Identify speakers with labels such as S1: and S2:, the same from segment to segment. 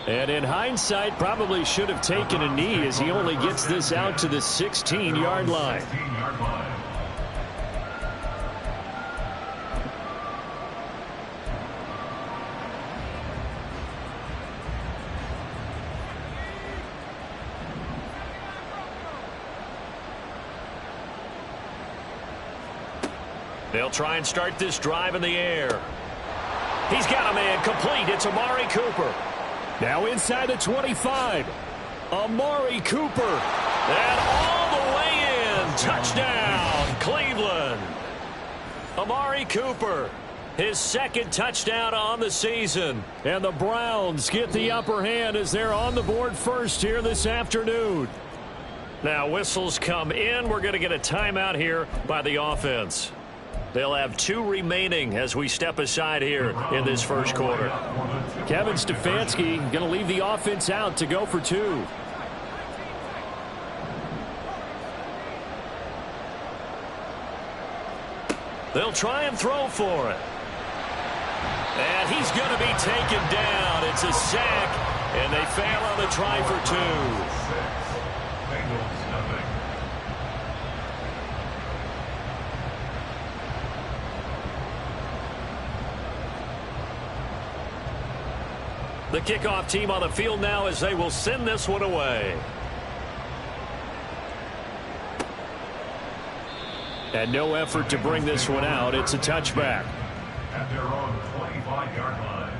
S1: And in hindsight, probably should have taken a knee as he only gets this out to the 16-yard line. They'll try and start this drive in the air. He's got a man complete. It's Amari Cooper. Now inside the 25. Amari Cooper. And all the way in. Touchdown, Cleveland. Amari Cooper, his second touchdown on the season. And the Browns get the upper hand as they're on the board first here this afternoon. Now whistles come in. We're going to get a timeout here by the offense. They'll have 2 remaining as we step aside here in this first quarter. Kevin Stefanski going to leave the offense out to go for 2. They'll try and throw for it. And he's going to be taken down. It's a sack, and they fail on the try for 2. The kickoff team on the field now as they will send this one away. And no effort to bring this one out. It's a touchback.
S2: At their own 25-yard line.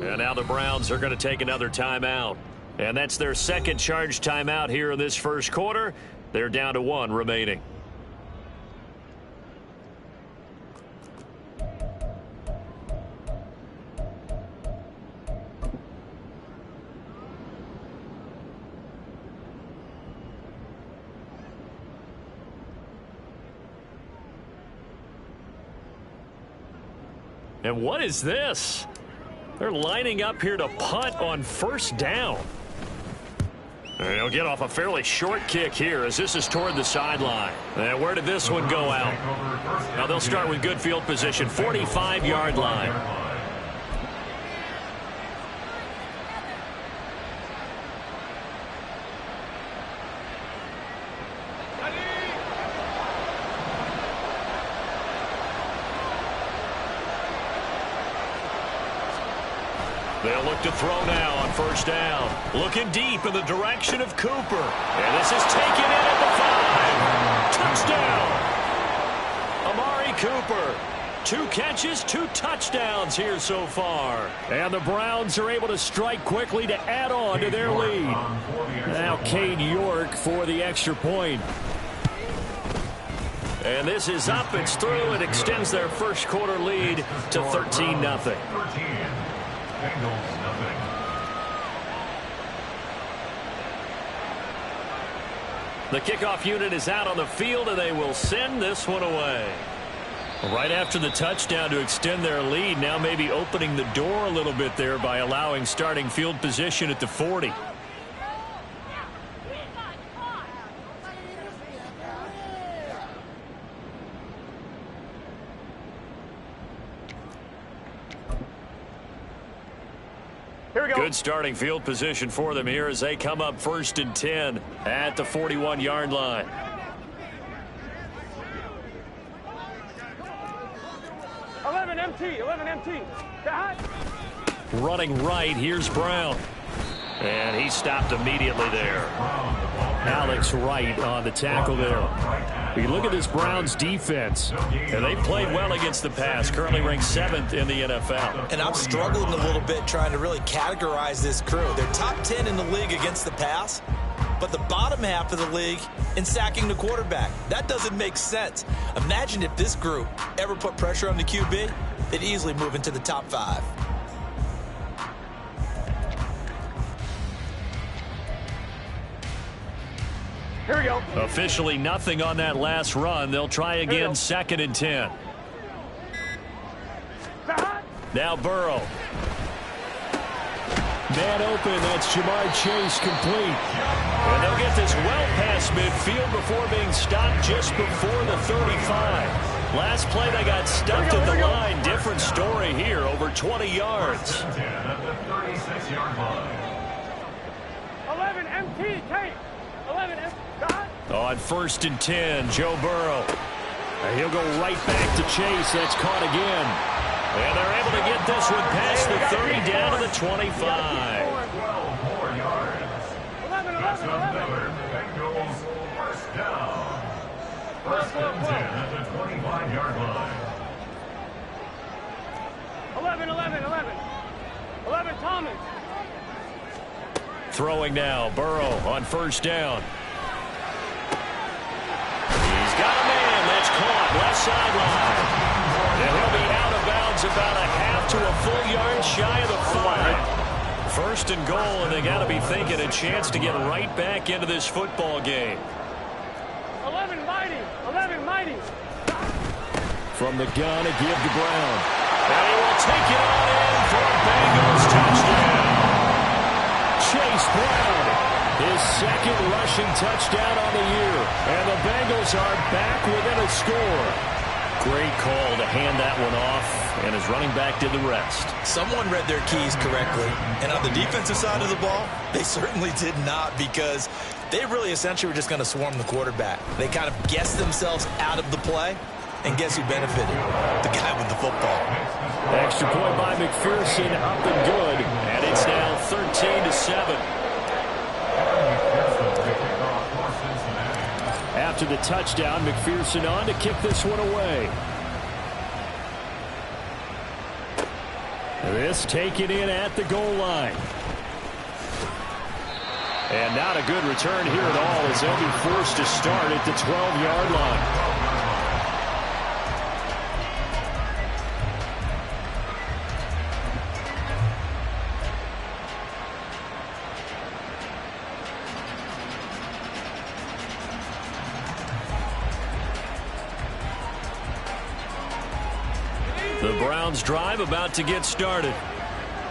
S1: And now the Browns are going to take another timeout. And that's their second charge timeout here in this first quarter. They're down to 1 remaining. And what is this? They're lining up here to punt on first down. And he'll get off a fairly short kick here as this is toward the sideline. And where did this one go out? Now they'll start with good field position, 45-yard line. They'll look to throw now on first down. Looking deep in the direction of Cooper. And this is taken in at the 5. Touchdown. Amari Cooper. 2 catches, 2 touchdowns here so far. And the Browns are able to strike quickly to add on to their lead. Now Cade York for the extra point. And this is up. It's through. It extends their first quarter lead to 13-0. The kickoff unit is out on the field, and they will send this one away. Right after the touchdown to extend their lead, now maybe opening the door a little bit there by allowing starting field position at the 40. Good starting field position for them here as they come up 1st and 10 at the 41-yard line.
S3: Eleven empty.
S1: Running right, here's Brown. And he stopped immediately there. Alex Wright on the tackle there. You look at this Browns defense. And they played well against the pass, currently ranked 7th in the NFL.
S4: And I'm struggling a little bit trying to really categorize this crew. They're top 10 in the league against the pass, but the bottom half of the league in sacking the quarterback. That doesn't make sense. Imagine if this group ever put pressure on the QB, they'd easily move into the top 5.
S3: Here we go.
S1: Officially nothing on that last run. They'll try again, 2nd and 10. Now Burrow. Man open, that's Jamar Chase complete. And they'll get this well past midfield before being stopped just before the 35. Last play they got stuffed at the line. Different story here, over 20 yards.
S3: 11 MT, Kate. 11 MT.
S1: On 1st and 10, Joe Burrow. And he'll go right back to Chase. That's caught again. And they're able to get this one past the 30 down to the 25.
S2: 12 more yards.
S3: 11.
S2: Bengals first down. 1st and 10 at the 25-yard line.
S3: 11, Thomas.
S1: Throwing now, Burrow on 1st down. He's got a man. That's caught. Left sideline. And he'll be out of bounds about a half to a full yard shy of the 5. 1st and goal, and they got to be thinking a chance to get right back into this football game.
S3: 11 mighty.
S1: From the gun, a give to Brown. And he will take it on in for a Bengals touchdown. Chase Brown, his 2nd rushing touchdown on the year. And the Bengals are back within a score. Great call to hand that one off, and his running back did the rest.
S4: Someone read their keys correctly, and on the defensive side of the ball, they certainly did not, because they really essentially were just going to swarm the quarterback. They kind of guessed themselves out of the play, and guess who benefited? The guy with the football.
S1: Extra point by McPherson, up and good, and it's now 13-7. After the touchdown, McPherson on to kick this one away. This taken in at the goal line. And not a good return here at all, as they'll be forced to start at the 12-yard line. The Browns drive about to get started.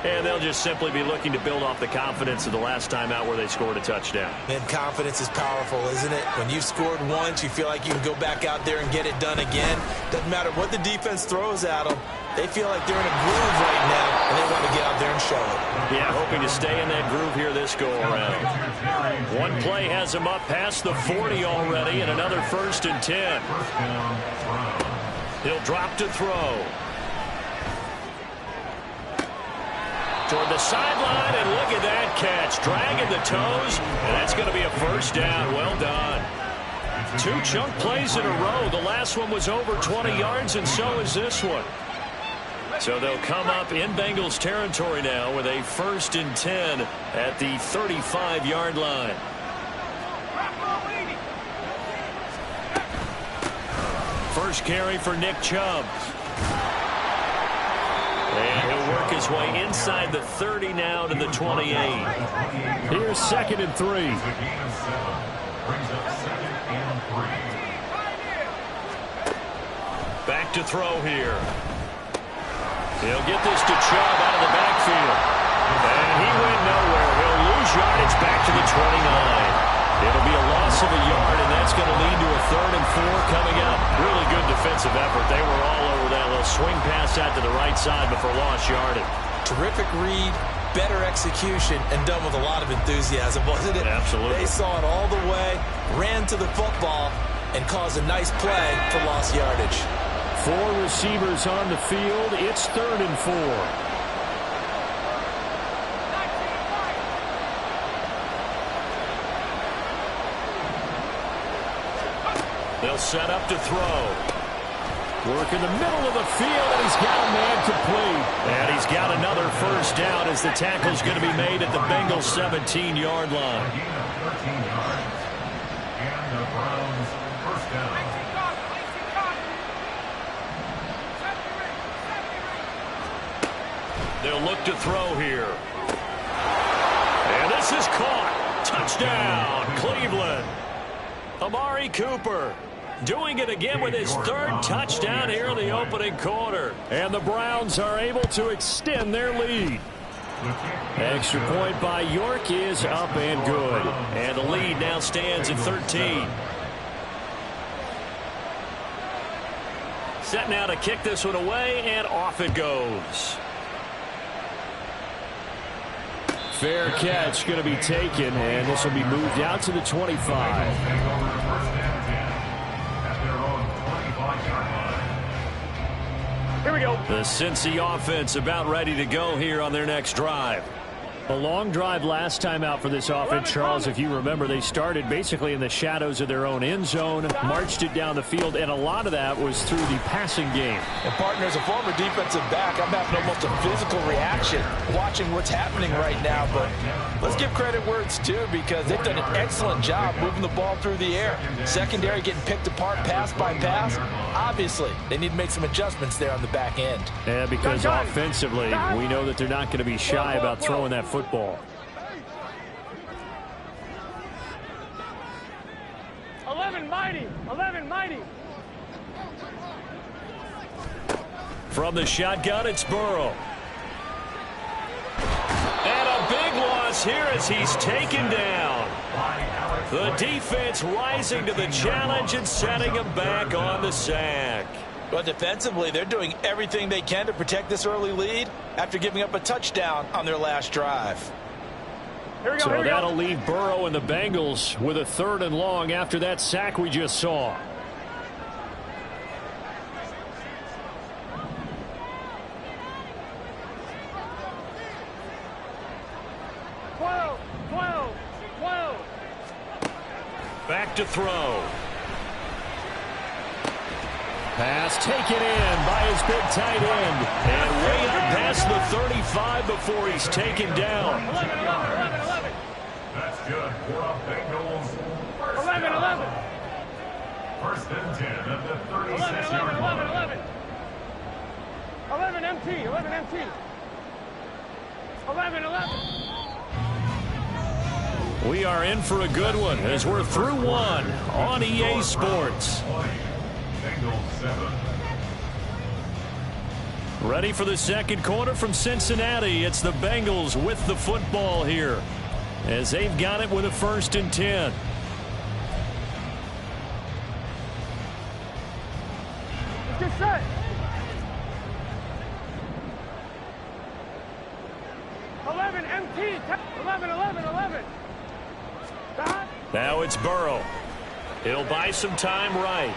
S1: And they'll just simply be looking to build off the confidence of the last time out where they scored a touchdown.
S4: And confidence is powerful, isn't it? When you've scored once, you feel like you can go back out there and get it done again. Doesn't matter what the defense throws at them. They feel like they're in a groove right now, and they want to get out there and show it.
S1: Yeah, hoping to stay in that groove here this go-around. One play has them up past the 40 already, and another 1st and 10. He'll drop to throw. Toward the sideline, and look at that catch. Dragging the toes, and that's going to be a 1st down. Well done. 2 chunk plays in a row. The last one was over 20 yards, and so is this one. So they'll come up in Bengals territory now with a 1st and 10 at the 35-yard line. First carry for Nick Chubb. And he'll work his way inside the 30 now to the 28. Here's 2nd and 3. Back to throw here. He'll get this to Chubb out of the backfield. And he went nowhere. He'll lose yardage back to the 29. It'll be a loss of a yard, and that's going to lead to a 3rd and 4 coming up. Really good defensive effort. They were all over that little swing pass out to the right side before lost yardage.
S4: Terrific read, better execution, and done with a lot of enthusiasm, wasn't it?
S1: Absolutely.
S4: They saw it all the way, ran to the football, and caused a nice play for lost yardage.
S1: 4 receivers on the field. It's 3rd and 4. They'll set up to throw. Work in the middle of the field, and he's got a man complete. And he's got another first down as the tackle's going to be made at the Bengals' 17-yard line.
S2: Gain of 13 yards. And the Browns first down.
S1: They'll look to throw here. And this is caught. Touchdown, Cleveland. Amari Cooper doing it again with his third touchdown here in the opening quarter. And the Browns are able to extend their lead. Extra point by York is up and good. And the lead now stands at 13. Set now to kick this one away, and off it goes. Fair catch going to be taken, and this will be moved out to the 25.
S3: Here we go.
S1: The Cincy offense about ready to go here on their next drive. A long drive last time out for this offense, Charles. If you remember, they started basically in the shadows of their own end zone, marched it down the field, and a lot of that was through the passing game.
S4: And, partner, as a former defensive back, I'm having almost a physical reaction watching what's happening right now. But let's give credit where it's due, because they've done an excellent job moving the ball through the air. Secondary getting picked apart pass by pass. Obviously, they need to make some adjustments there on the back end.
S1: Yeah, because offensively, we know that they're not going to be shy about throwing that football.
S3: 11 mighty. 11 mighty.
S1: From the shotgun, it's Burrow. And a big loss here as he's taken down. The defense rising to the challenge and setting him back on the sack.
S4: But defensively, they're doing everything they can to protect this early lead after giving up a touchdown on their last drive.
S3: Here we go,
S1: So that'll leave Burrow and the Bengals with a 3rd and long after that sack we just saw. Back to throw. Pass taken in by his big tight end. And way up past the 35 before he's taken down.
S3: 11.
S2: That's good for a Bengals first
S3: 11.
S2: down. First and 10 at the 36-yard line.
S3: 11 MT. 11 MT. 11.
S1: We are in for a good one as we're through one on EA Sports.
S2: Bengals 7.
S1: Ready for the second quarter from Cincinnati. It's the Bengals with the football here as they've got it with a 1st and 10.
S3: Get set. 11 MT. 11.
S1: Now it's Burrow. He'll buy some time right.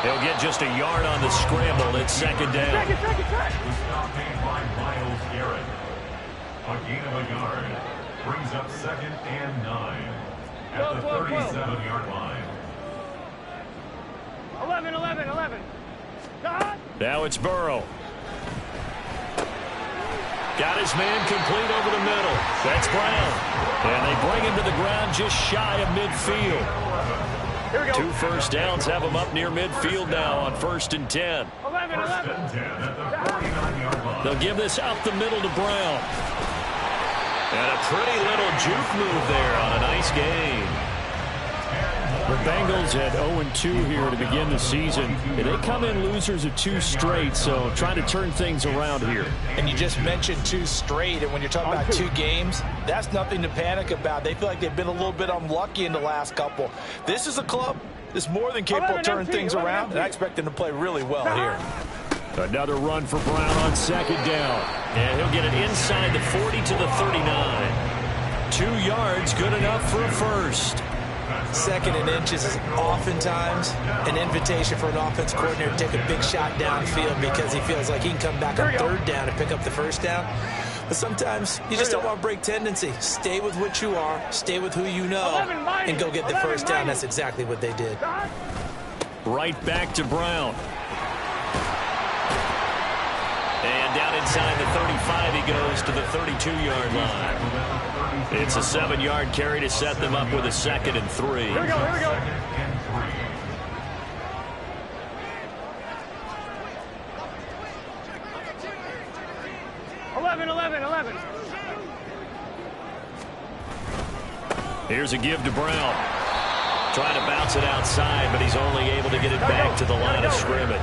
S1: He'll get just a yard on the scramble. It's 2nd down.
S2: The stop made by Myles Garrett. A gain of a yard brings up 2nd and 9 at the 37-yard line.
S3: 11.
S1: Now it's Burrow. Got his man complete over the middle. That's Brown. And they bring him to the ground just shy of midfield.
S3: Here we go.
S1: 2 first downs have him up near midfield now on 1st and 10.
S3: 11.
S2: First and 10 at the 49-yard line.
S1: They'll give this up the middle to Brown. And a pretty little juke move there on a nice game. The Bengals at 0-2 here to begin the season. They come in losers of 2 straight, so trying to turn things around here.
S4: And you just mentioned 2 straight, and when you're talking about 2 games, that's nothing to panic about. They feel like they've been a little bit unlucky in the last couple. This is a club that's more than capable of turning things around, and I expect them to play really well here.
S1: Another run for Brown on 2nd down. And he'll get it inside the 40 to the 39. 2 yards, good enough for a first.
S4: 2nd and inches is oftentimes an invitation for an offense coordinator to take a big shot downfield because he feels like he can come back on 3rd down and pick up the first down. But sometimes you just don't want to break tendency. Stay with what you are, stay with who you know, and go get the first down. That's exactly what they did.
S1: Right back to Brown. And down inside the 35, he goes to the 32-yard line. It's a 7-yard carry to set them up with a 2nd and 3.
S3: Here we go, here we go. 11.
S1: Here's a give to Brown. Trying to bounce it outside, but he's only able to get it back to the line of scrimmage.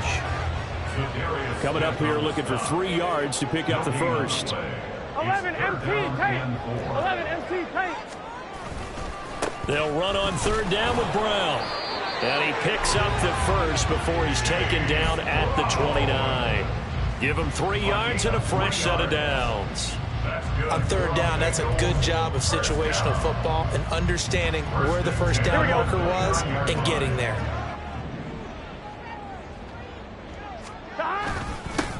S1: Coming up here looking for 3 yards to pick up the first.
S3: 11 MT, tight. 11 MT, tight.
S1: They'll run on 3rd down with Brown. And he picks up the first before he's taken down at the 29. Give him 3 yards and a fresh set of downs.
S4: On 3rd down, that's a good job of situational football and understanding where the first down marker was and getting there.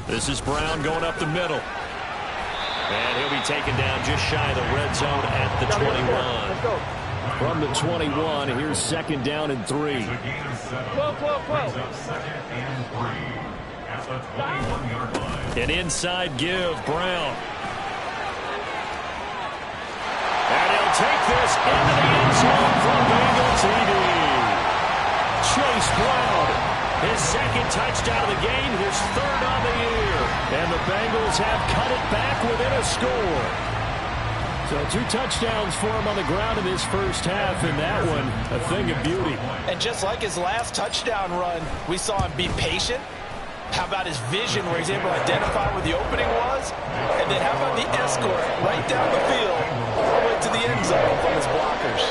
S1: This is Brown going up the middle. And he'll be taken down just shy of the red zone at the 21. From the 21, here's 2nd down and 3.
S3: 12.
S1: An inside give, Brown. And he'll take this into the end zone for Bengals TD. Chase Brown, his 2nd touchdown of the game, his 3rd on the year. And the Bengals have cut it back within a score. So 2 touchdowns for him on the ground in this first half, and that one a thing of beauty.
S4: And just like his last touchdown run, we saw him be patient. How about his vision where he's able to identify where the opening was? And then how about the escort right down the field all the way to the end zone from his blockers?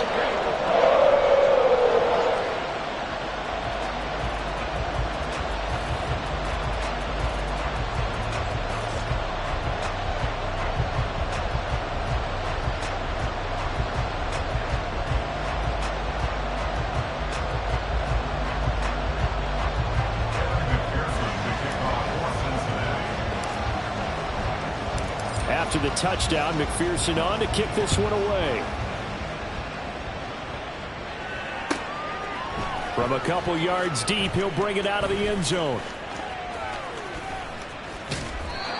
S1: After the touchdown, McPherson on to kick this one away. From a couple yards deep, he'll bring it out of the end zone.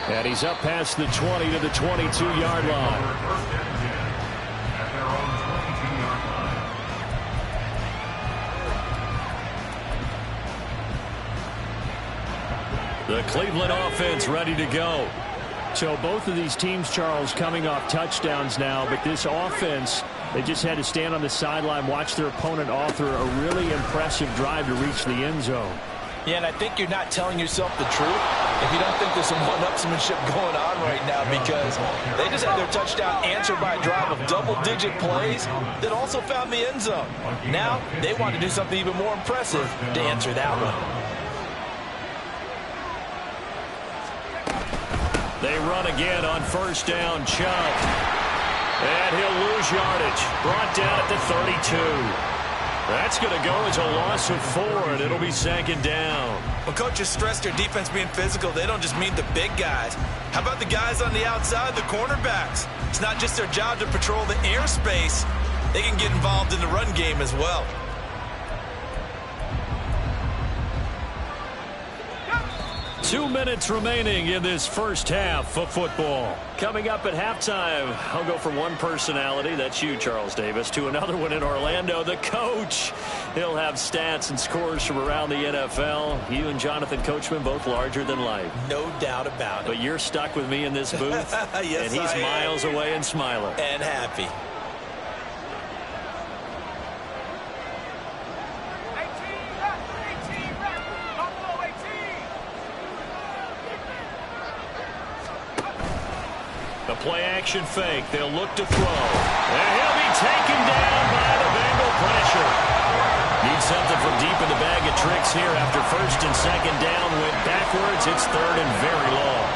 S1: And he's up past the 20 to the 22-yard line. The Cleveland offense ready to go. So both of these teams, Charles, coming off touchdowns now, but this offense, they just had to stand on the sideline, watch their opponent author a really impressive drive to reach the end zone.
S4: Yeah, and I think you're not telling yourself the truth if you don't think there's some one-upsmanship going on right now, because they just had their touchdown answered by a drive of double-digit plays that also found the end zone. Now they want to do something even more impressive to answer that one.
S1: They run again on 1st down, Chubb. And he'll lose yardage. Brought down at the 32. That's going to go as a loss of 4, and it'll be 2nd down.
S4: When coaches stress their defense being physical, they don't just mean the big guys. How about the guys on the outside, the cornerbacks? It's not just their job to patrol the airspace. They can get involved in the run game as well.
S1: Two minutes remaining in this first half of football. Coming up at halftime, I'll go from one personality, that's you, Charles Davis, to another one in Orlando, the coach. He'll have stats and scores from around the NFL. You and Jonathan Coachman, both larger than life.
S4: No doubt about it.
S1: But you're stuck with me in this booth,
S4: yes,
S1: and he's miles away and smiling.
S4: And happy.
S1: The play-action fake. They'll look to throw. And he'll be taken down by the Bengal pressure. Need something from deep in the bag of tricks here after 1st and 2nd down. Went backwards. It's 3rd and very long.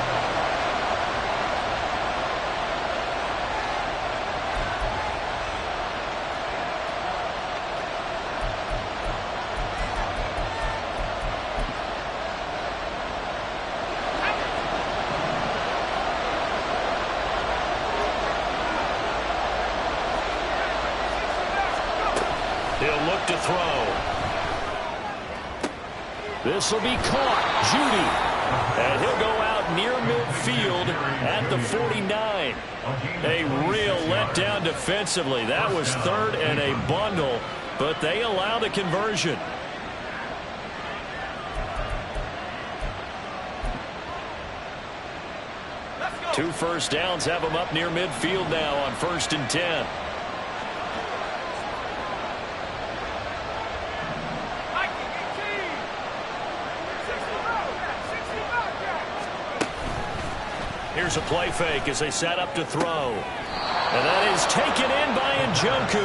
S1: He'll look to throw. This will be caught. Jeudy. And he'll go out near midfield at the 49. A real letdown defensively. That was third and a bundle, but they allow the conversion. Two first downs have them up near midfield now on 1st and 10. Here's a play fake as they set up to throw. And that is taken in by Njoku.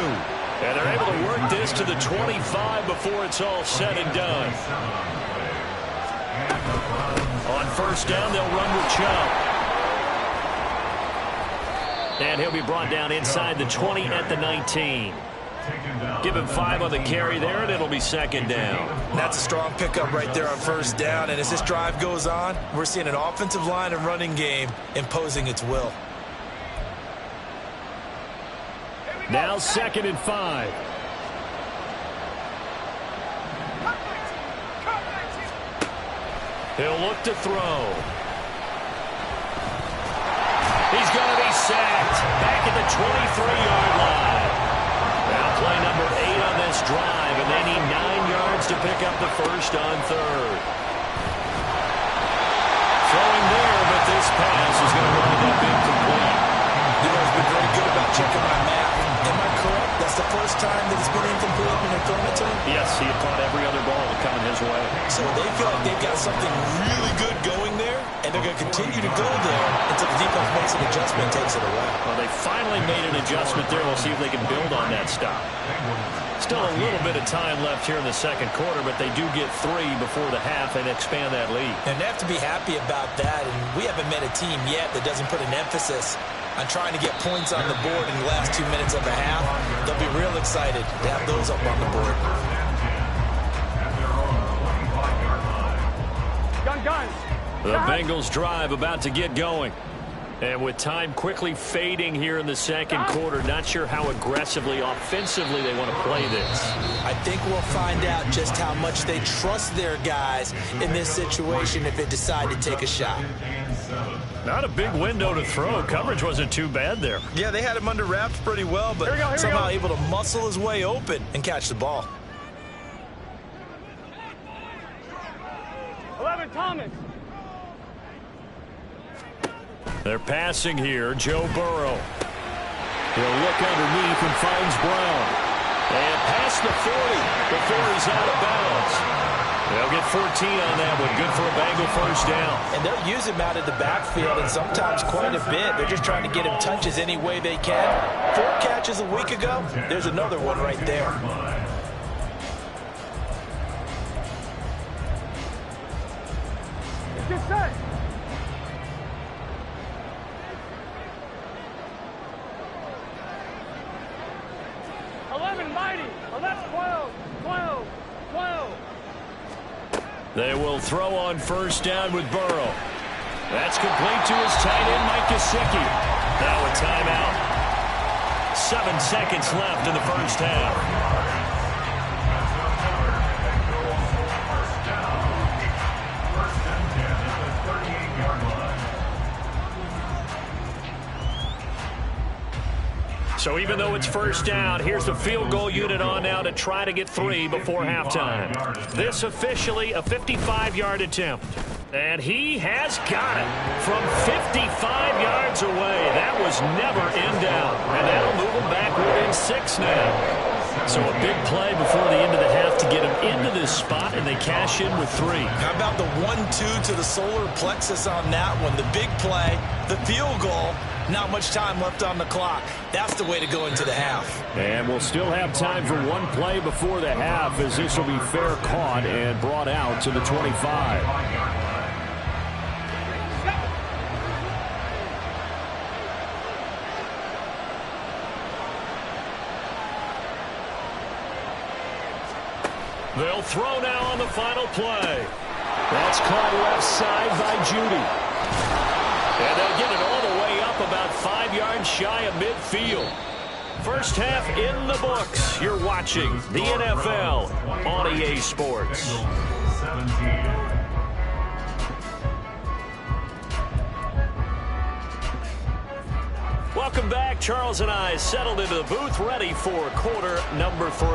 S1: And they're able to work this to the 25 before it's all said and done. On 1st down, they'll run with Chubb. And he'll be brought down inside the 20 at the 19. Give him 5 on the carry there, and it'll be 2nd down.
S4: That's a strong pickup right there on 1st down. And as this drive goes on, we're seeing an offensive line and running game imposing its will.
S1: Now 2nd and 5. He'll look to throw. He's going to be sacked back at the 23-yard line. Now play number 8 on this drive, and they need 9 yards to pick up the first on 3rd. Throwing there, but this pass is going to wind up incomplete.
S4: You know, he's been very good about checking my math. Am I correct? That's the first time that it's been incomplete when they're throwing it to him?
S1: Yes, he had caught every other ball coming his way.
S4: So they feel like they've got something really good going there, and they're going to continue to go there until the defense makes an adjustment and takes it away.
S1: Well, they finally made an adjustment there. We'll see if they can build on that stop. Still a little bit of time left here in the 2nd quarter, but they do get 3 before the half and expand that lead.
S4: And they have to be happy about that, and we haven't met a team yet that doesn't put an emphasis on trying to get points on the board in the last 2 minutes of a half. They'll be real excited to have those up on the board.
S1: The Bengals drive about to get going. And with time quickly fading here in the 2nd quarter, not sure how aggressively, offensively they want to play this.
S4: I think we'll find out just how much they trust their guys in this situation if they decide to take a shot.
S1: Not a big window to throw. Coverage wasn't too bad there.
S4: Yeah, they had him under wraps pretty well, but somehow able to muscle his way open and catch the ball.
S3: 11, Thomas.
S1: They're passing here. Joe Burrow. He'll look underneath and finds Brown. And past the 40 before he's out of bounds. They'll get 14 on that one. Good for a Bengal first down.
S4: And they'll use him out of the backfield, and sometimes quite a bit. They're just trying to get him touches any way they can. 4 catches a week ago. There's another one right there.
S3: Get set. Mighty. Oh, that's 12, 12, 12.
S1: They will throw on 1st down with Burrow. That's complete to his tight end, Mike Gesicki. Now a timeout. 7 seconds left in the 1st half. So even though it's 1st down, here's the field goal unit on now to try to get 3 before halftime. This officially a 55-yard attempt. And he has got it from 55 yards away. That was never in doubt. And that'll move him back within 6 now. So a big play before the end of the half to get him into this spot, and they cash in with 3.
S4: How about the 1-2 to the solar plexus on that one? The big play, the field goal. Not much time left on the clock. That's the way to go into the half.
S1: And we'll still have time for one play before the half, as this will be fair caught and brought out to the 25. They'll throw now on the final play. That's caught left side by Jeudy. And they'll get it all the way up about 5 yards shy of midfield. First half in the books. You're watching the NFL on EA Sports.
S2: 17.
S1: Welcome back. Charles and I settled into the booth, ready for quarter number 3.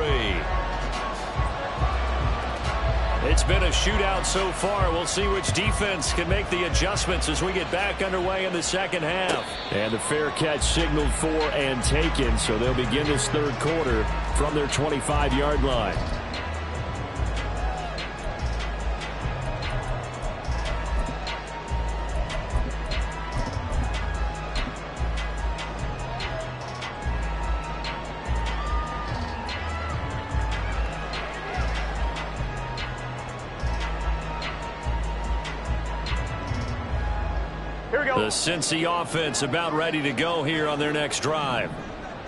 S1: It's been a shootout so far. We'll see which defense can make the adjustments as we get back underway in the second half. And the fair catch signaled for and taken, so they'll begin this third quarter from their 25-yard line. The Cincy offense about ready to go here on their next drive.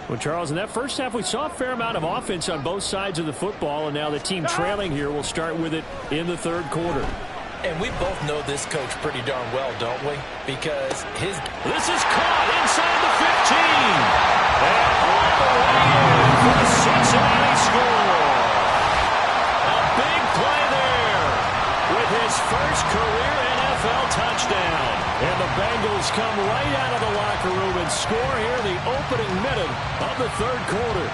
S1: Well, Charles, in that first half, we saw a fair amount of offense on both sides of the football, and now the team trailing here will start with it in the third quarter.
S4: And we both know this coach pretty darn well, don't we? Because
S1: This is caught inside the 15. And all the way in for the Cincinnati score. A big play there with his first career NFL touchdown. And the Bengals come right out of the locker room and score here the opening minute of the third quarter.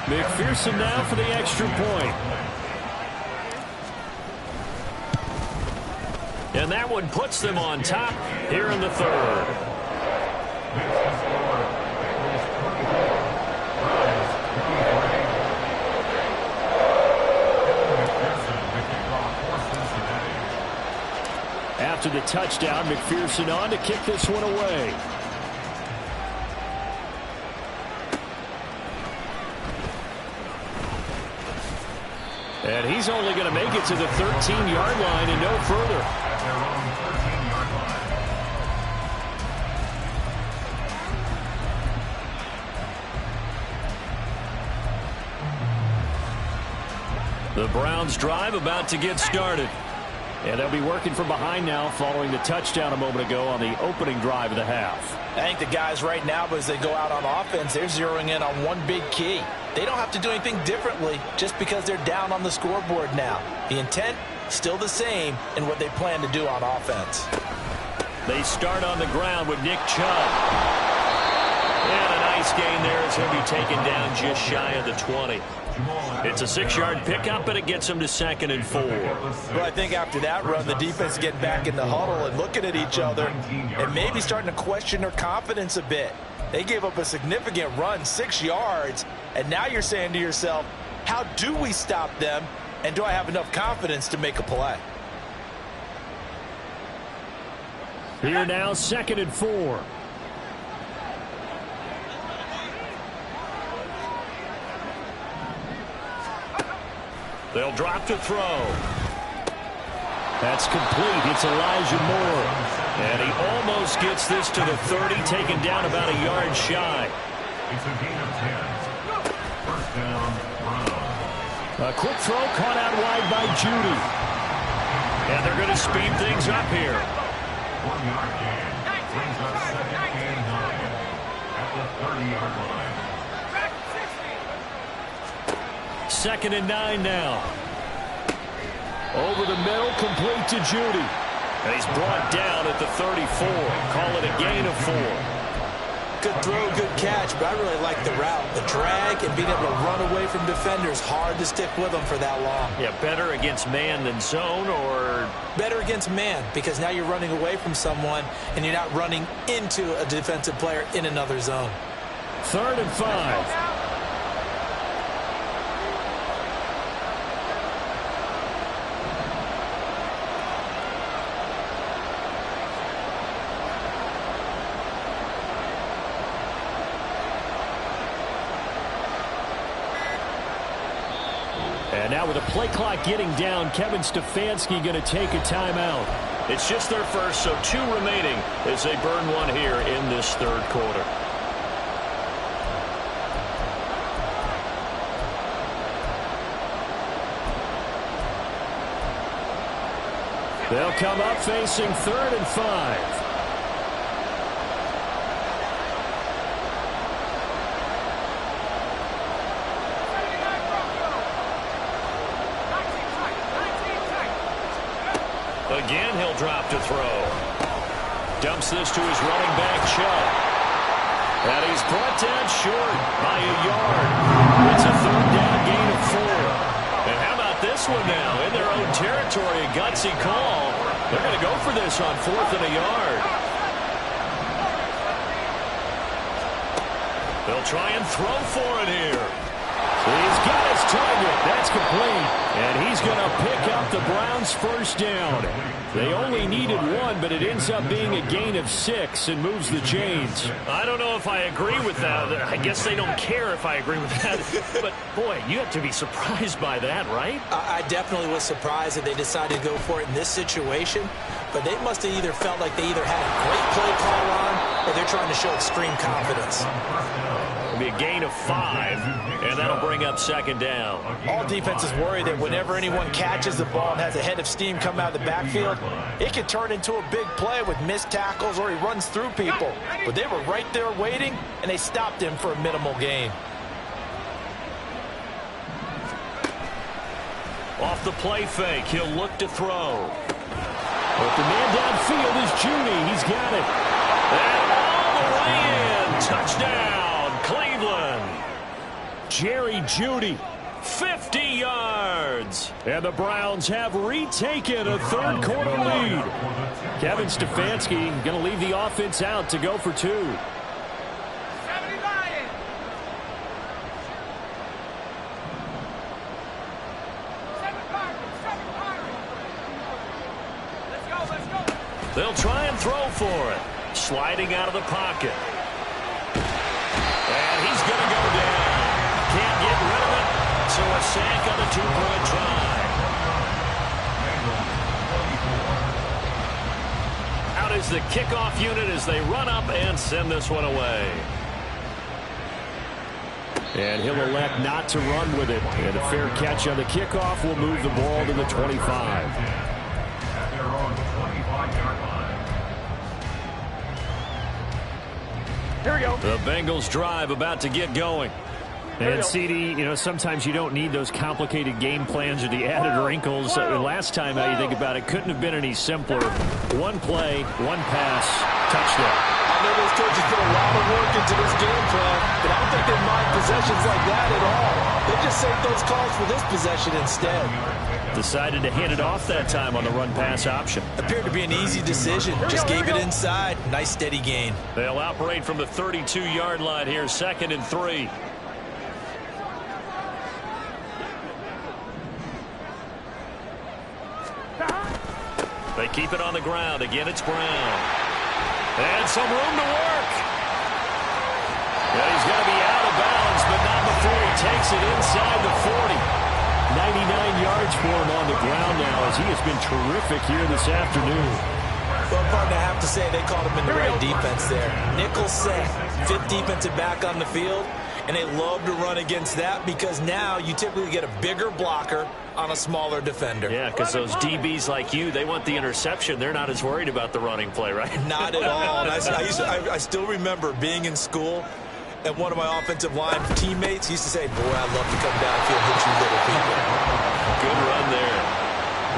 S1: McPherson now for the extra point. And that one puts them on top here in the third. After the touchdown, McPherson on to kick this one away. And he's only going to make it to the 13-yard line and no further.
S2: At their own 13-yard line.
S1: The Browns drive about to get started. And they'll be working from behind now following the touchdown a moment ago on the opening drive of the half.
S4: I think the guys right now, as they go out on offense, they're zeroing in on one big key. They don't have to do anything differently just because they're down on the scoreboard now. The intent, still the same in what they plan to do on offense.
S1: They start on the ground with Nick Chubb. And a nice gain there as he'll be taken down just shy of the 20. It's a 6-yard pickup, and it gets them to 2nd and 4.
S4: Well, I think after that run, the defense getting back in the huddle and looking at each other and maybe starting to question their confidence a bit. They gave up a significant run, 6 yards, and now you're saying to yourself, how do we stop them, and do I have enough confidence to make a play?
S1: Here now, 2nd and 4. They'll drop to throw. That's complete. It's Elijah Moore. And he almost gets this to the 30, taken down about a yard shy.
S2: It's a gain of 10. First down, Browns.
S1: A quick throw caught out wide by Judy. And they're going to speed things up here.
S2: 1-yard gain. Brings up 2nd and 9 at the 30-yard line.
S1: 2nd and 9 now. Over the middle, complete to Judy. And he's brought down at the 34. Call it a gain of 4.
S4: Good throw, good catch, but I really like the route. The drag and being able to run away from defenders, hard to stick with them for that long.
S1: Yeah, better against man than zone, or?
S4: Better against man, because now you're running away from someone and you're not running into a defensive player in another zone.
S1: 3rd and 5. And now with the play clock getting down, Kevin Stefanski going to take a timeout. It's just their first, so 2 remaining as they burn one here in this third quarter. They'll come up facing 3rd and 5. Again, he'll drop to throw. Dumps this to his running back, Chubb. And he's brought down short by a yard. It's a 3rd down gain of 4. And how about this one now? In their own territory, a gutsy call. They're going to go for this on 4th and a yard. They'll try and throw for it here. He's got his target. That's complete. And he's going to pick up the Browns' 1st down. They only needed 1, but it ends up being a gain of 6 and moves the chains.
S5: I don't know if I agree with that. I guess they don't care if I agree with that. But, boy, you have to be surprised by that, right?
S4: I definitely was surprised that they decided to go for it in this situation. But they must have either felt like they either had a great play call on or they're trying to show extreme confidence.
S1: It'll be a gain of 5, and that'll bring up 2nd down.
S4: All defenses worry that whenever anyone catches the ball and has a head of steam come out of the backfield, it can turn into a big play with missed tackles or he runs through people. But they were right there waiting, and they stopped him for a minimal gain.
S1: Off the play fake, he'll look to throw. But the man downfield is Judy. He's got it. And all the way in. Touchdown, Cleveland. Jerry Jeudy, 50 yards. And the Browns have retaken a 3rd quarter lead. Kevin Stefanski going to leave the offense out to go for 2. They'll try and throw for it. Sliding out of the pocket. And he's going to go down. Can't get rid of it. So a sack on the 2-point try. Out is the kickoff unit as they run up and send this one away. And he'll elect not to run with it. And a fair catch on the kickoff will move the ball to the 25.
S3: Here we go.
S1: The Bengals drive about to get going. And CD, you know, sometimes you don't need those complicated game plans or the added wrinkles. Last time, how you think about it, couldn't have been any simpler. 1 play, 1 pass, touchdown.
S4: I know those coaches put a lot of work into this game plan, but I don't think they mind possessions like that at all. They just save those calls for this possession instead.
S1: Decided to hand it off that time on the run-pass option.
S4: Appeared to be an easy decision. Just gave it inside. Nice steady gain.
S1: They'll operate from the 32-yard line here, 2nd and 3. They keep it on the ground. Again, it's Brown. And some room to work. Well, he's going to be out of bounds, but not before he takes it inside the 40. 99 yards for him on the ground now as he has been terrific here this afternoon.
S4: Well, partner, I have to say they called him in the right defense there. Nickel set, 5th defensive back on the field, and they love to run against that because now you typically get a bigger blocker on a smaller defender.
S1: Yeah, because those DBs like you, they want the interception. They're not as worried about the running play, right?
S4: Not at all. And I still remember being in school, and one of my offensive line teammates used to say, boy, I'd love to come downfield and hit you little people.
S1: Good run there.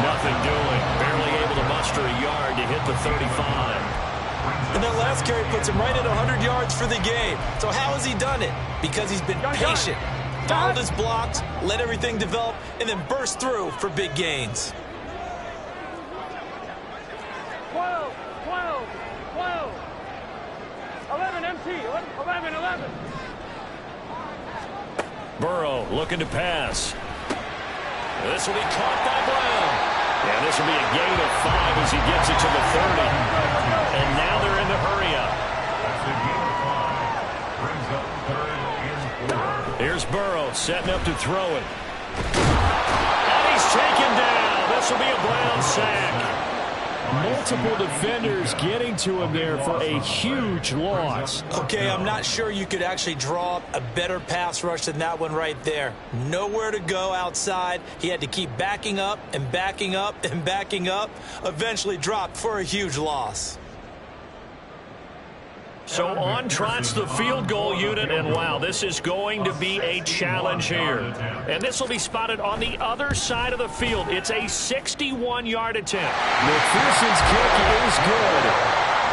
S1: Nothing doing. Barely able to muster a yard to hit the 35.
S4: And that last carry puts him right at 100 yards for the game. So how has he done it? Because he's been patient, followed his blocks, let everything develop, and then burst through for big gains.
S3: 12, 12, 12. 11 MT, 11.
S1: Burrow looking to pass. This will be caught by Brown. And this will be a gain of 5 as he gets it to the 30. And now they're in the hurry up. Here's Burrow setting up to throw it. And he's taken down. This will be a Brown sack. Multiple defenders getting to him there for a huge loss.
S4: Okay, I'm not sure you could actually draw up a better pass rush than that one right there. Nowhere to go outside. He had to keep backing up and backing up and backing up. Eventually dropped for a huge loss.
S1: So on trots the field goal unit, and wow, this is going to be a challenge here. And this will be spotted on the other side of the field. It's a 61-yard attempt. McPherson's kick is good.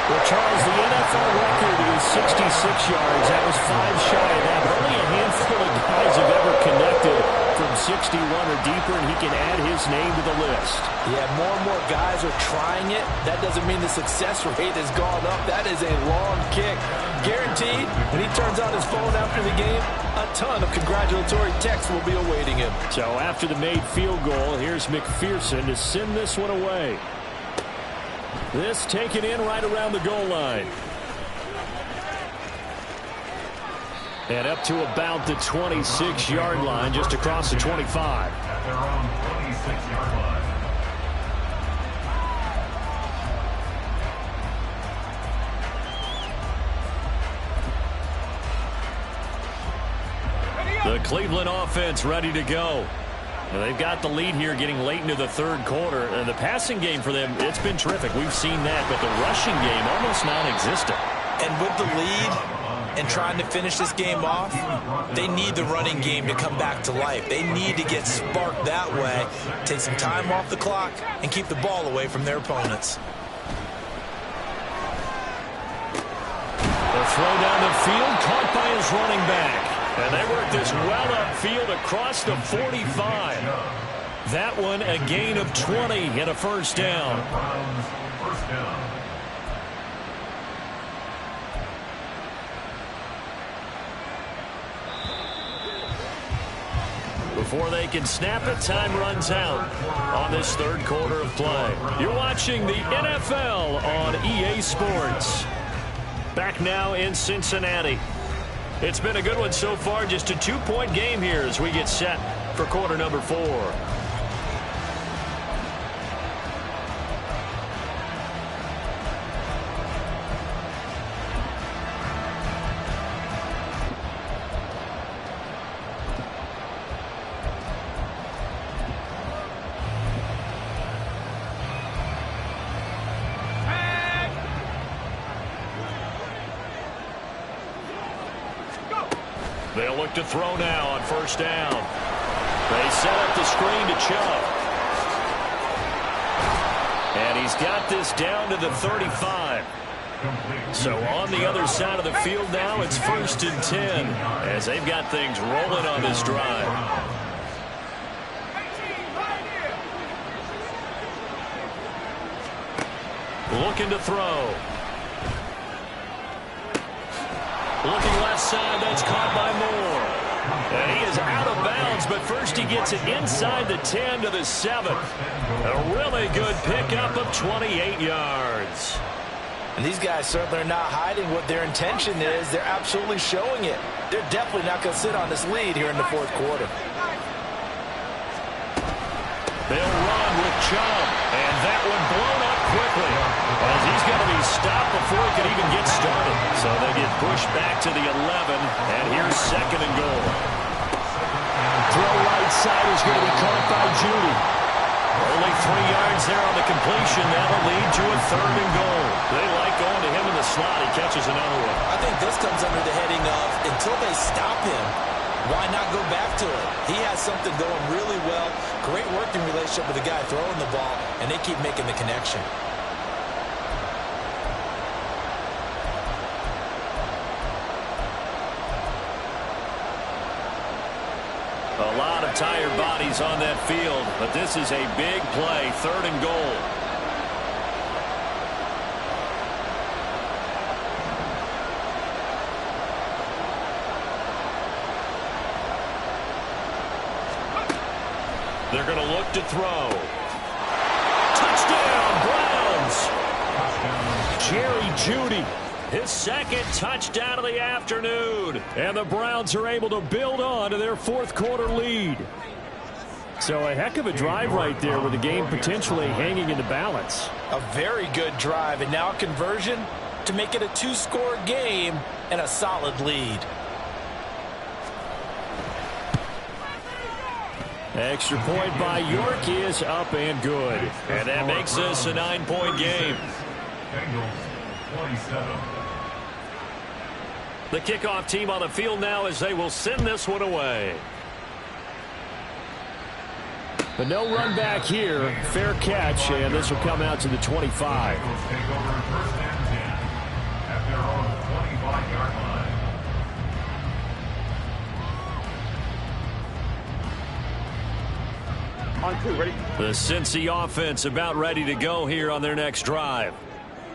S1: Well, Charles, the NFL record is 66 yards. That was 5 shy of that. Only a handful of guys have ever connected from 61 or deeper, and he can add his name to the list.
S4: Yeah, more and more guys are trying it. That doesn't mean the success rate has gone up. That is a long kick. Guaranteed, when he turns on his phone after the game, a ton of congratulatory texts will be awaiting him.
S1: So after the made field goal, here's McPherson to send this one away. This taken in right around the goal line. And up to about the 26-yard line, just across the 25.
S2: At their own 26-yard line.
S1: The Cleveland offense ready to go. They've got the lead here getting late into the third quarter. And the passing game for them, it's been terrific. We've seen that, but the rushing game almost non-existent.
S4: And with the lead and trying to finish this game off, they need the running game to come back to life. They need to get sparked that way, take some time off the clock, and keep the ball away from their opponents.
S1: The throw down the field, caught by his running back. And they work this well upfield across the 45. That one a gain of 20 and a first down.
S2: First down.
S1: Before they can snap it, time runs out on this third quarter of play. You're watching the NFL on EA Sports. Back now in Cincinnati. It's been a good one so far, just a 2-point game here as we get set for quarter number 4. They'll look to throw now on first down. They set up the screen to Chubb. And he's got this down to the 35. So on the other side of the field now, it's 1st and 10 as they've got things rolling on this drive. Looking to throw. Looking left side, that's caught by Moore. And he is out of bounds, but first he gets it inside the 10 to the 7. A really good pickup of 28 yards.
S4: And these guys certainly are not hiding what their intention is. They're absolutely showing it. They're definitely not going to sit on this lead here in the fourth quarter.
S1: They'll run with Chubb, and that one blown up quickly as he's going to be stopped before he can even get started. So they get pushed back to the 11, and here's 2nd and goal. Throw right side is going to be caught by Judy. Only 3 yards there on the completion. That'll lead to a 3rd and goal. They like going to him in the slot. He catches another one.
S4: I think this comes under the heading of until they stop him, why not go back to it? He has something going really well. Great working relationship with the guy throwing the ball, and they keep making the connection.
S1: A lot of tired bodies on that field, but this is a big play, 3rd and goal. They're going to look to throw. Touchdown, Browns! Jerry Jeudy, his 2nd touchdown of the afternoon. And the Browns are able to build on to their 4th quarter lead. So a heck of a drive right there with the game potentially hanging in the balance.
S4: A very good drive, and now a conversion to make it a two-score game and a solid lead.
S1: Extra point by York is up and good. And that makes this a 9-point game.
S2: Bengals 27.
S1: The kickoff team on the field now as they will send this one away. But no run back here. Fair catch, and this will come out to the 25.
S2: Bengals take over first and 10 at their own 25-yard line.
S3: On 2, ready?
S1: The Cincy offense about ready to go here on their next drive.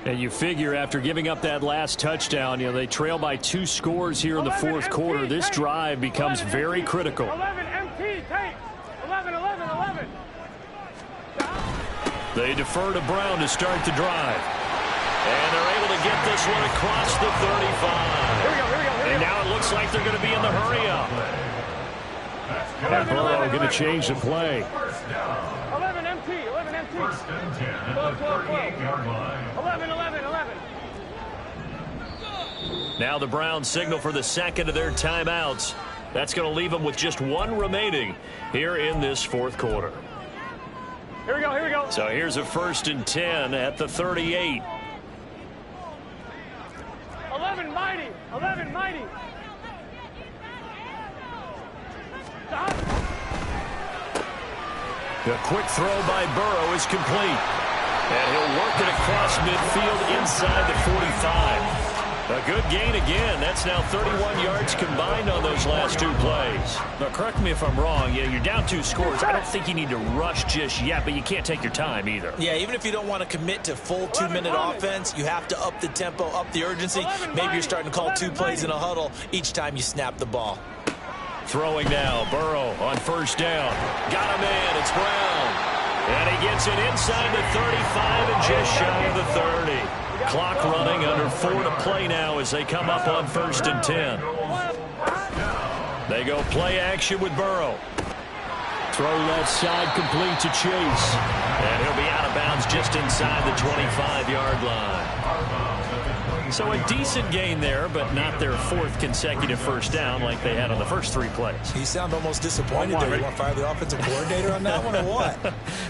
S1: And you figure after giving up that last touchdown, they trail by 2 scores here in the fourth quarter. This drive becomes very critical.
S3: 11 MT, take. 11.
S1: They defer to Brown to start the drive. And they're able to get this one across the 35.
S3: Here we go.
S1: And now it looks like they're going to be in the hurry-up. And Burrow going to change the play.
S3: 11 MT.
S2: First and 10 at the 38-yard line.
S3: 11.
S1: Now the Browns signal for the second of their timeouts. That's going to leave them with just 1 remaining here in this fourth quarter.
S3: Here we go.
S1: So here's a 1st and 10 at the 38.
S3: 11 mighty. Stop.
S1: The quick throw by Burrow is complete. And he'll work it across midfield inside the 45. A good gain again. That's now 31 yards combined on those last 2 plays. Now, correct me if I'm wrong. You're down 2 scores. I don't think you need to rush just yet, but you can't take your time either.
S4: Yeah, even if you don't want to commit to full 2-minute offense, you have to up the tempo, up the urgency. Maybe you're starting to call 2 plays in a huddle each time you snap the ball.
S1: Throwing now, Burrow on 1st down. Got a man, it's Brown. And he gets it inside the 35 and just shy of the 30. Clock running, under 4 to play now as they come up on 1st and 10. They go play action with Burrow. Throw left side complete to Chase. And he'll be out of bounds just inside the 25-yard line. So a decent gain there, but not their 4th consecutive 1st down like they had on the first 3 plays.
S4: You sound almost disappointed there. You want to fire the offensive coordinator on that one or what?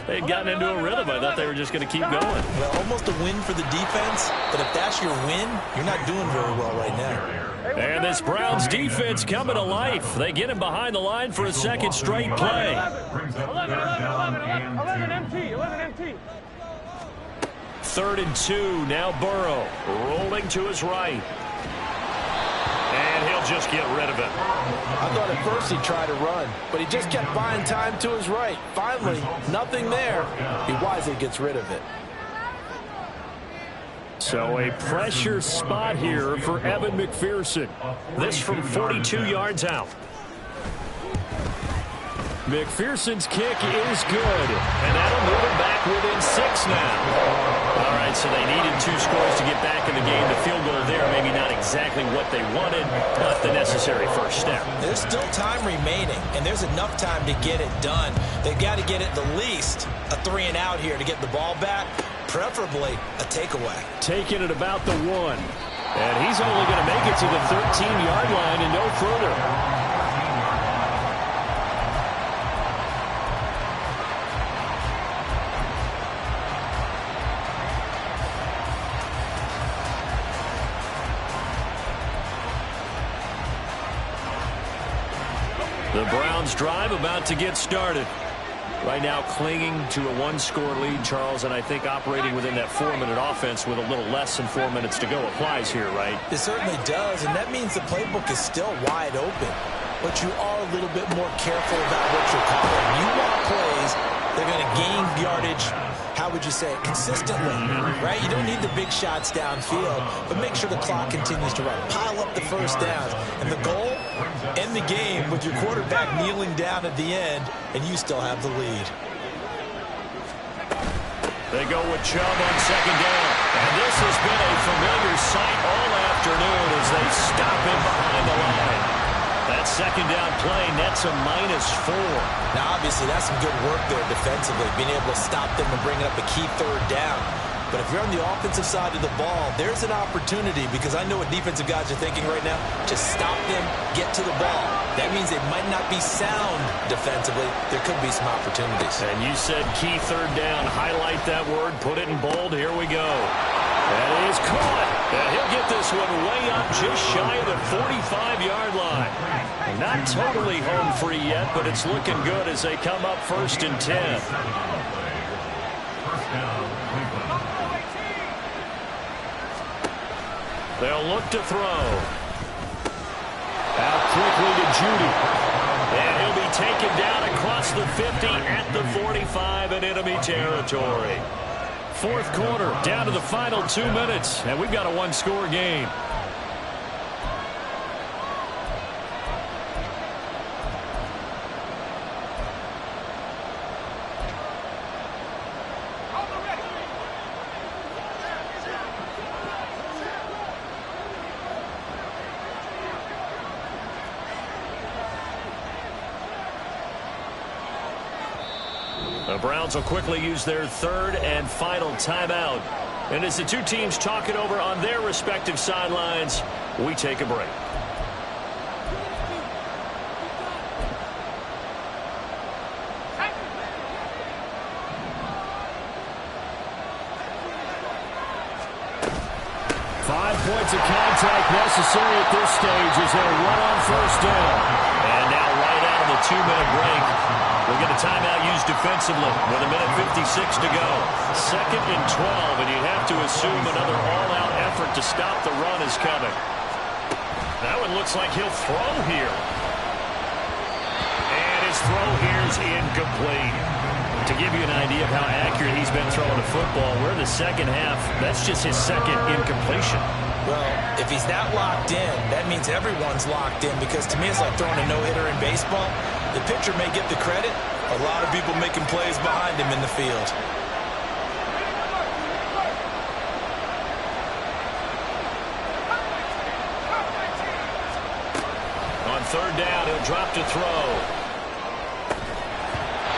S1: They'd gotten into a rhythm. I thought they were just going to keep going.
S4: Well, almost a win for the defense, but if that's your win, you're not doing very well right now.
S1: And this Browns defense coming to life. They get him behind the line for a 2nd straight play.
S3: 11 MT.
S1: 3rd and 2. Now Burrow rolling to his right. And he'll just get rid of it.
S4: I thought at first he'd try to run, but he just kept buying time to his right. Finally, nothing there. He wisely gets rid of it.
S1: So a pressure spot here for Evan McPherson. This from 42 yards out. McPherson's kick is good, and that'll move him back within 6 now. All right, so they needed 2 scores to get back in the game. The field goal there, maybe not exactly what they wanted, but the necessary first step.
S4: There's still time remaining, and there's enough time to get it done. They've got to get at the least a 3-and-out here to get the ball back, preferably a takeaway.
S1: Taking it about the 1, and he's only going to make it to the 13-yard line and no further. The Browns drive about to get started. Right now clinging to a 1-score lead, Charles, and I think operating within that 4-minute offense with a little less than 4 minutes to go applies here, right?
S4: It certainly does, and that means the playbook is still wide open. But you are a little bit more careful about what you're calling. You want plays, they're going to gain yardage, how would you say it, consistently, right? You don't need the big shots downfield, but make sure the clock continues to run. Pile up the first downs. And the goal, end the game with your quarterback kneeling down at the end, and you still have the lead.
S1: They go with Chubb on 2nd down. And this has been a familiar sight all afternoon as they stop him behind the line. That's second down play nets a -4.
S4: Now, obviously, that's some good work there defensively, being able to stop them and bringing up a key third down. But if you're on the offensive side of the ball, there's an opportunity, because I know what defensive guys are thinking right now. Just stop them, get to the ball. That means they might not be sound defensively. There could be some opportunities.
S1: And you said key third down. Highlight that word. Put it in bold. Here we go. That is caught. And he'll get this one way up just shy of the 45-yard line. Not totally home free yet, but it's looking good as they come up 1st and 10.
S2: First down, Cleveland.
S1: They'll look to throw. Out quickly to Judy. And he'll be taken down across the 50 at the 45 in enemy territory. 4th quarter, down to the final 2 minutes, and we've got a one-score game. The Browns will quickly use their 3rd and final timeout. And as the two teams talk it over on their respective sidelines, we take a break. Points of contact necessary at this stage as they'll run on 1st down. And now right out of the 2-minute break, we'll get a timeout used defensively with 1:56 to go. 2nd and 12, and you'd have to assume another all-out effort to stop the run is coming. That one looks like he'll throw here. And his throw here is incomplete. To give you an idea of how accurate he's been throwing the football, we're in the second half. That's just his 2nd incompletion.
S4: Well, if he's not locked in, that means everyone's locked in, because to me it's like throwing a no-hitter in baseball. The pitcher may get the credit. A lot of people making plays behind him in the field.
S1: On 3rd down, he'll drop to throw.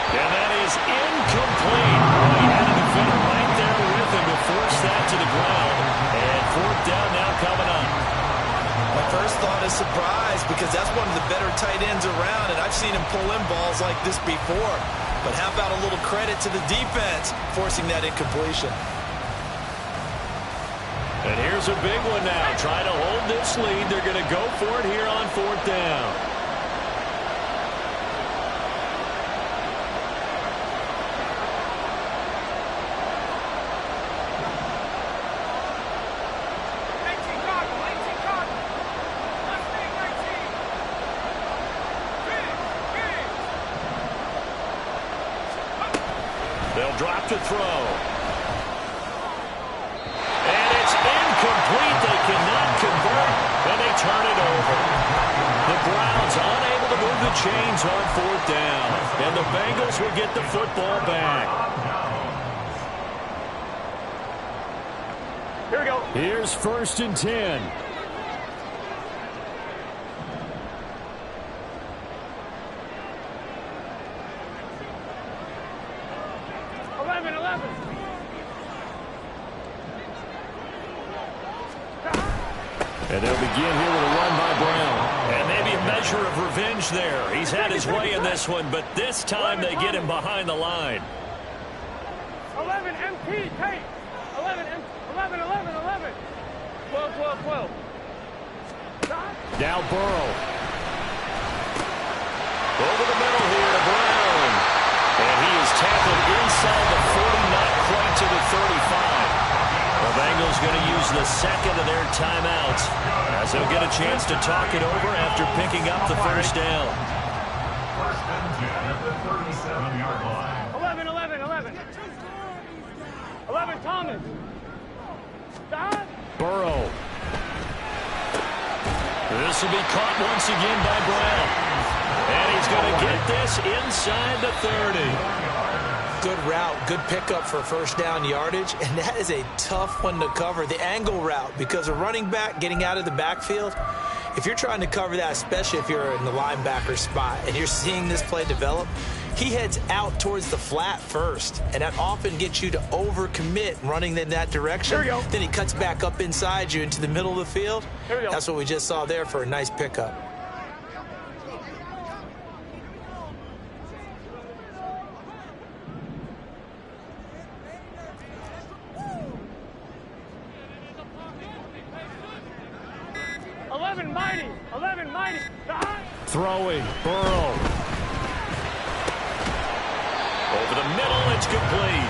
S1: And that is incomplete. Well, he had a defender right there with him to force that to the ground. And 4th down now coming up.
S4: My first thought is surprise, because that's one of the better tight ends around, and I've seen him pull in balls like this before. But how about a little credit to the defense forcing that incompletion?
S1: And here's a big one now. Trying to hold this lead. They're going to go for it here on 4th down. They'll drop to throw. And it's incomplete. They cannot convert, and they turn it over. The Browns unable to move the chains on 4th down, and the Bengals will get the football back.
S3: Here we go.
S1: Here's 1st and 10.
S3: 11.
S1: And they'll begin here with a run by Brown. And maybe a measure of revenge there. He's had his way in this one, but this time they get him behind the line.
S3: 11 MP, tape. 11. 12.
S1: Now Burrow. Over the middle here to Brown. And he is tackled inside the 40, not quite to the 35. The Bengals going to use the 2nd of their timeouts as they'll get a chance to talk it over after picking up the 1st down.
S2: 1st and 10 at the 37-yard line.
S3: 11, Thomas. Stop.
S1: Burrow. This will be caught once again by Brown. And he's going to get this inside the 30.
S4: Good route, good pickup for 1st down yardage, and that is a tough one to cover, the angle route, because a running back getting out of the backfield, If you're trying to cover that, especially if you're in the linebacker spot and you're seeing this play develop, he heads out towards the flat first, and that often gets you to overcommit running in that direction. Then he cuts back up inside you into the middle of the field. That's what we just saw there for a nice pickup.
S1: Throwing, Burrow. Over the middle, it's complete.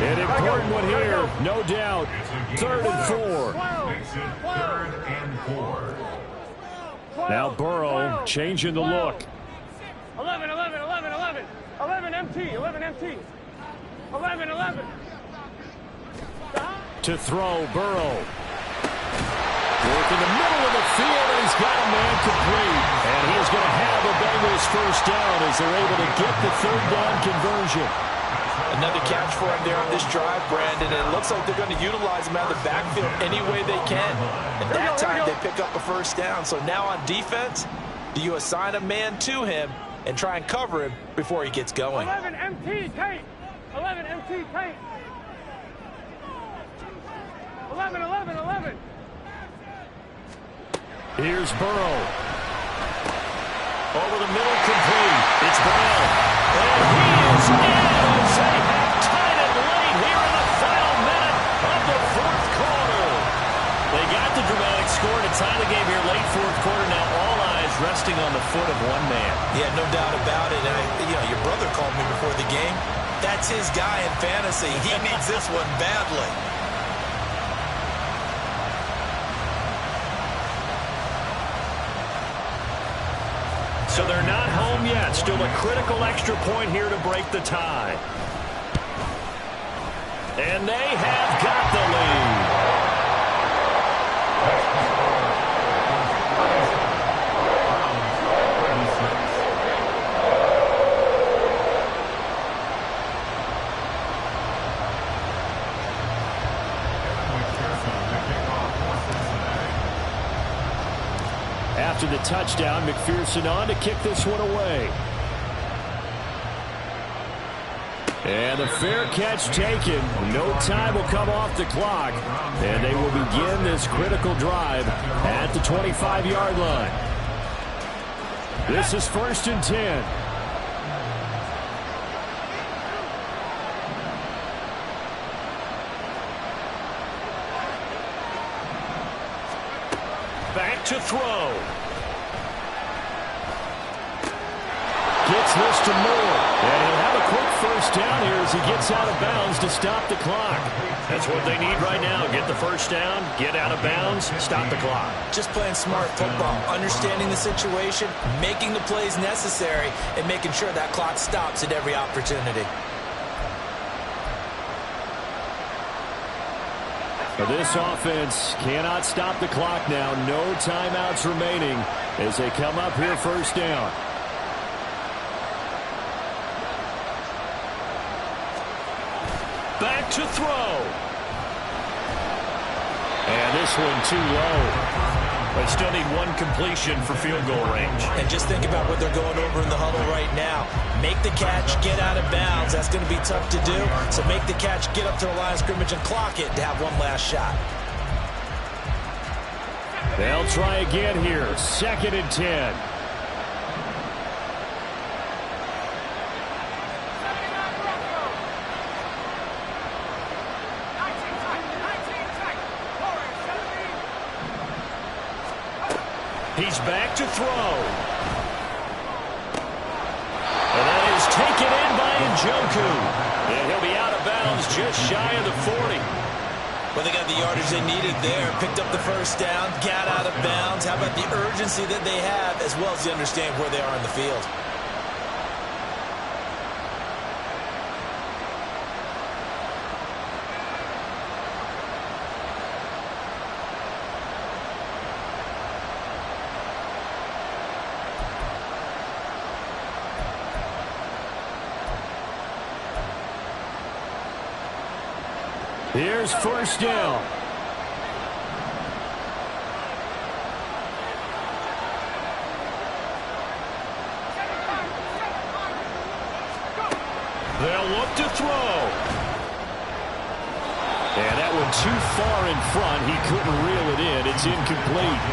S1: An important one here, no doubt. 3rd and 4.
S2: Makes it 3rd and 4.
S1: Now Burrow changing the look.
S3: 11, 11, 11, 11. 11 MT, 11 MT. 11, 11.
S1: To throw, Burrow. Work in the middle of the field, and he's got a man complete. And he is going to have the Bengals first down as they're able to get the 3rd down conversion.
S4: Another catch for him there on this drive, Brandon, and it looks like they're going to utilize him out of the backfield any way they can. And that time they pick up a first down. So now on defense, do you assign a man to him and try and cover him before he gets going?
S3: 11 MT, Tate. 11 MT, Tate. 11, 11, 11.
S1: Here's Burrow. Over the middle, complete. It's Brown. And he is in as they have tied it late here in the final minute of the 4th quarter. They got the dramatic score to tie the game here late 4th quarter. Now all eyes resting on the foot of one man.
S4: Yeah, no doubt about it. And your brother called me before the game. That's his guy in fantasy. He needs this one badly.
S1: So they're not home yet. Still a critical extra point here to break the tie. And they have got the lead. After the touchdown, McPherson on to kick this one away. And the fair catch taken. No time will come off the clock. And they will begin this critical drive at the 25-yard line. This is 1st and 10. Back to throw. Gets this to Moore. And he'll have a quick first down here as he gets out of bounds to stop the clock. That's what they need right now. Get the first down, get out of bounds, stop the clock.
S4: Just playing smart football, understanding the situation, making the plays necessary, and making sure that clock stops at every opportunity.
S1: This offense cannot stop the clock now. No timeouts remaining as they come up here first down. Back to throw. And this one too low. They still need one completion for field goal range.
S4: And just think about what they're going over in the huddle right now. Make the catch, get out of bounds. That's going to be tough to do. So make the catch, get up to the line of scrimmage, and clock it to have one last shot.
S1: They'll try again here. 2nd and 10. He's back to throw. And that is taken in by Njoku. And he'll be out of bounds just shy of the 40.
S4: Well, they got the yardage they needed there. Picked up the first down, got out of bounds. How about the urgency that they have, as well as they understand where they are in the field?
S1: Here's first down. They'll look to throw. And that one too far in front. He couldn't reel it in. It's incomplete.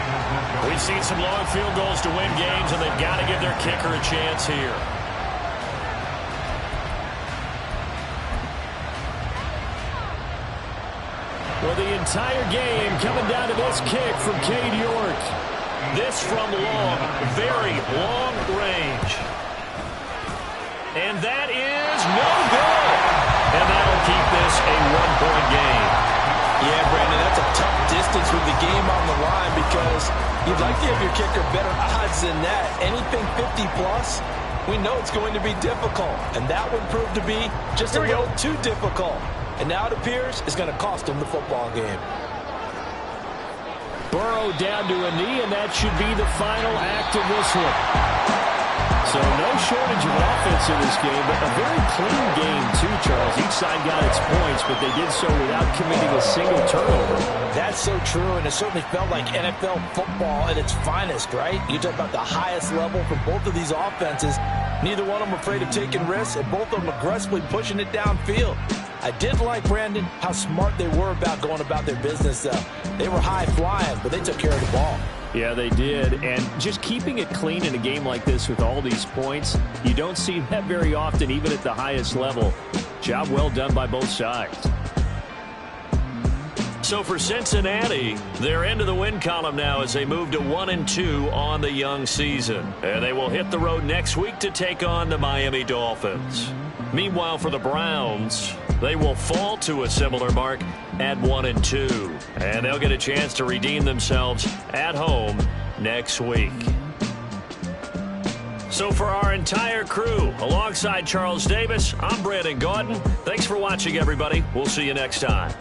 S1: We've seen some long field goals to win games, and they've got to give their kicker a chance here. Well, the entire game coming down to this kick from Cade York. This from long, very long range. And that is no good. And that'll keep this a one-point game.
S4: Yeah, Brandon, that's a tough distance with the game on the line because you'd like to give your kicker better odds than that. Anything 50-plus, we know it's going to be difficult. And that would prove to be just a little too difficult. And now it appears it's going to cost him the football game.
S1: Burrow down to a knee, and that should be the final act of this one. So no shortage of offense in this game, but a very clean game too, Charles. Each side got its points, but they did so without committing a single turnover.
S4: That's so true, and it certainly felt like NFL football at its finest, right? You talk about the highest level for both of these offenses. Neither one of them afraid of taking risks, and both of them aggressively pushing it downfield. I did like, Brandon, how smart they were about going about their business, though. They were high-flying, but they took care of the ball.
S1: Yeah, they did. And just keeping it clean in a game like this with all these points, you don't see that very often, even at the highest level. Job well done by both sides. So for Cincinnati, they're into the win column now as they move to 1-2 on the young season. And they will hit the road next week to take on the Miami Dolphins. Meanwhile, for the Browns, they will fall to a similar mark at 1-2. And they'll get a chance to redeem themselves at home next week. So for our entire crew, alongside Charles Davis, I'm Brandon Gaudin. Thanks for watching, everybody. We'll see you next time.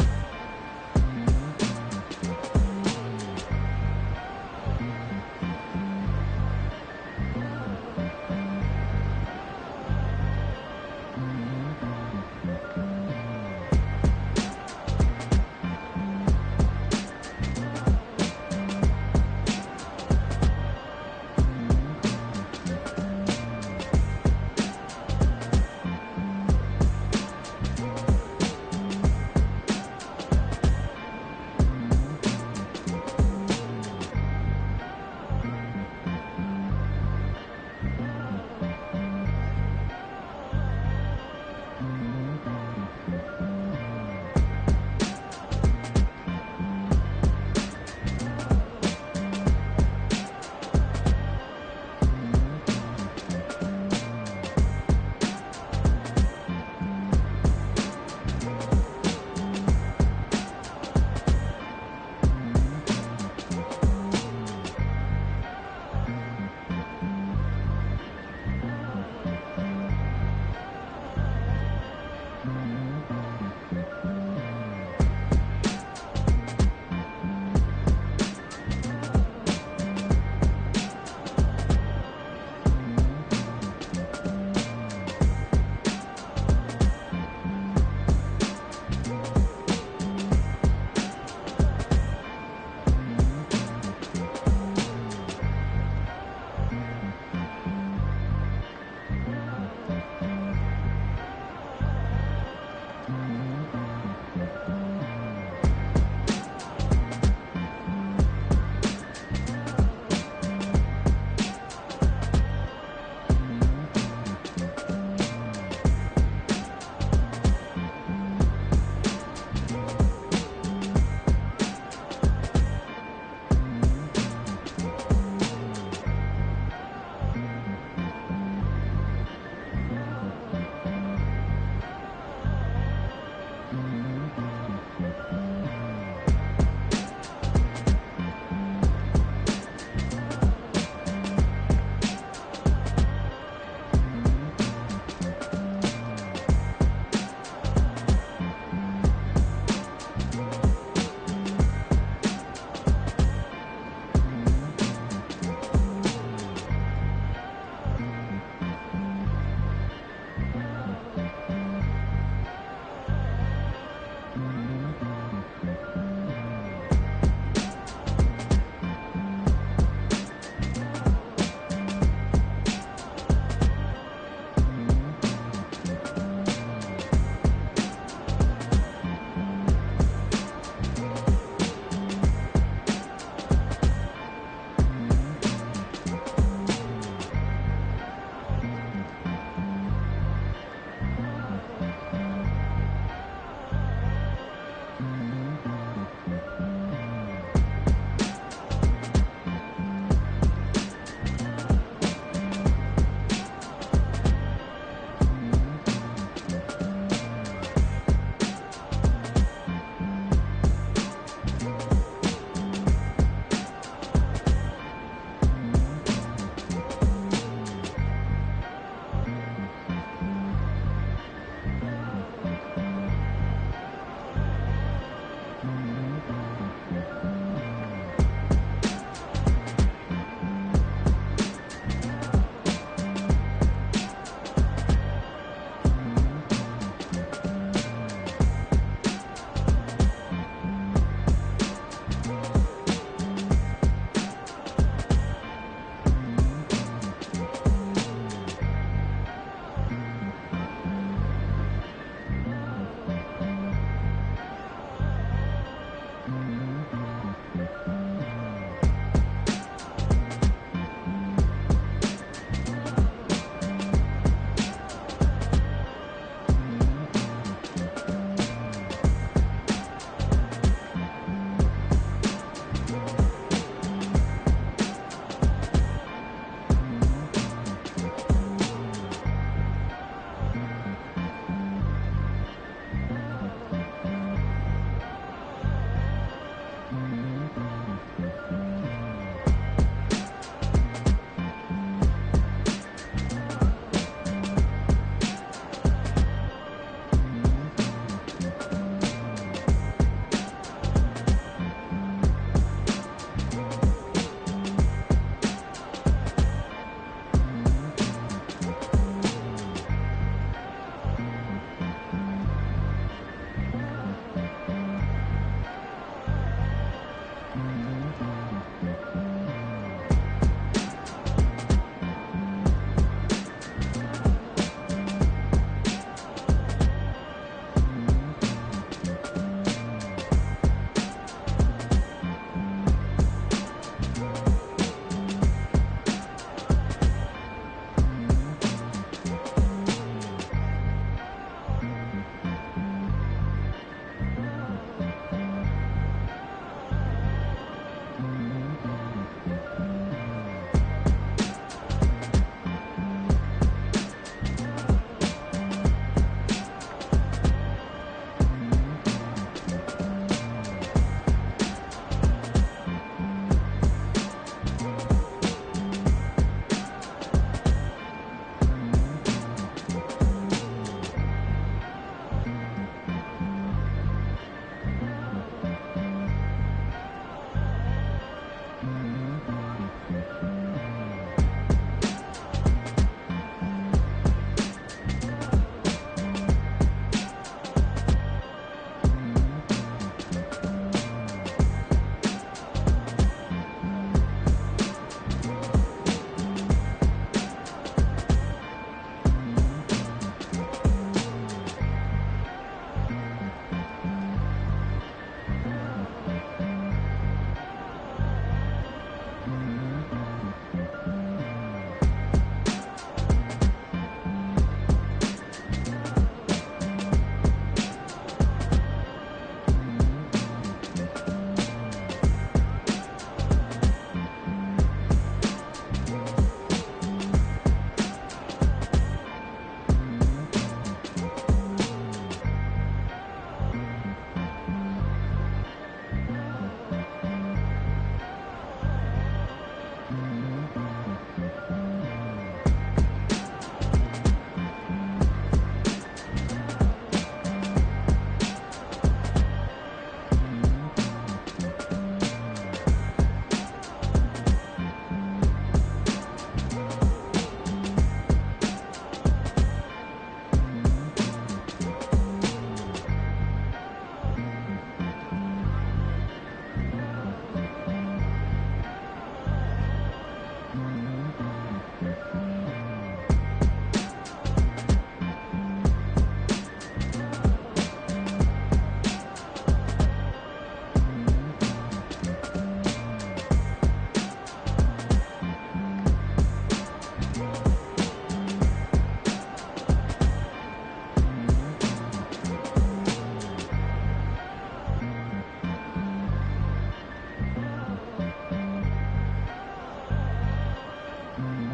S6: Mm-hmm.